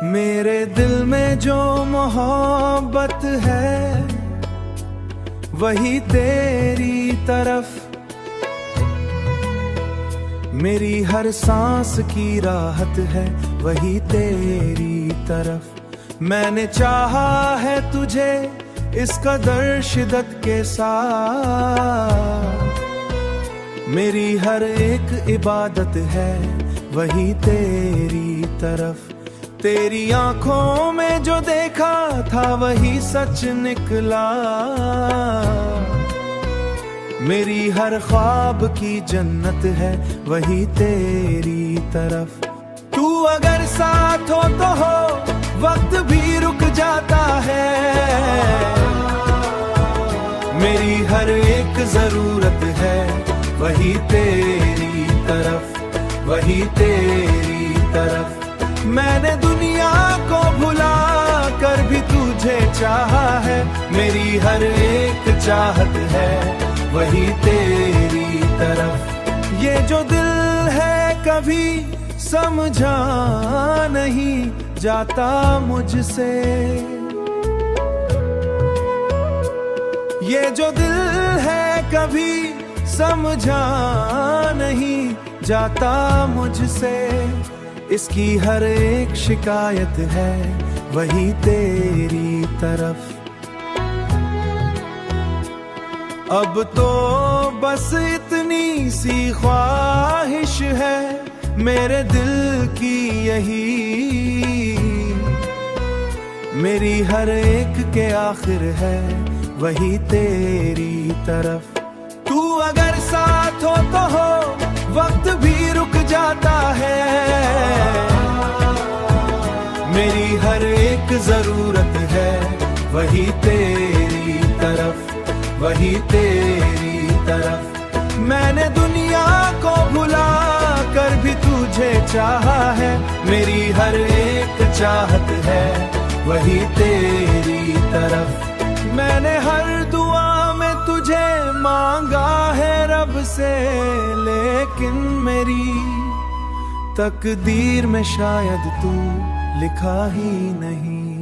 मेरे दिल में जो मोहब्बत है वही तेरी तरफ, मेरी हर सांस की राहत है वही तेरी तरफ। मैंने चाहा है तुझे इस कदर शिद्दत के साथ, मेरी हर एक इबादत है वही तेरी तरफ। तेरी आंखों में जो देखा था वही सच निकला, मेरी हर ख्वाब की जन्नत है वही तेरी तरफ। तू अगर साथ हो तो हो वक्त भी रुक जाता है, मेरी हर एक जरूरत है वही तेरी तरफ, वही तेरी तरफ। मैंने दुनिया को भुला कर भी तुझे चाहा है, मेरी हर एक चाहत है वही तेरी तरफ। ये जो दिल है कभी समझा नहीं जाता मुझसे, ये जो दिल है कभी समझा नहीं जाता मुझसे, इसकी हर एक शिकायत है वही तेरी तरफ। अब तो बस इतनी सी ख्वाहिश है मेरे दिल की यही, मेरी हर एक के आखिर है वही तेरी तरफ। तू अगर साथ हो तो हो वक्त भी रुक जाता है, मेरी हर एक जरूरत है वही तेरी तरफ, वही तेरी तरफ। मैंने दुनिया को भुला कर भी तुझे चाहा है, मेरी हर एक चाहत है वही तेरी तरफ। मैंने हर दुआ में तुझे मांगा है रब से, लेकिन मेरी तकदीर में शायद तू लिखा ही नहीं।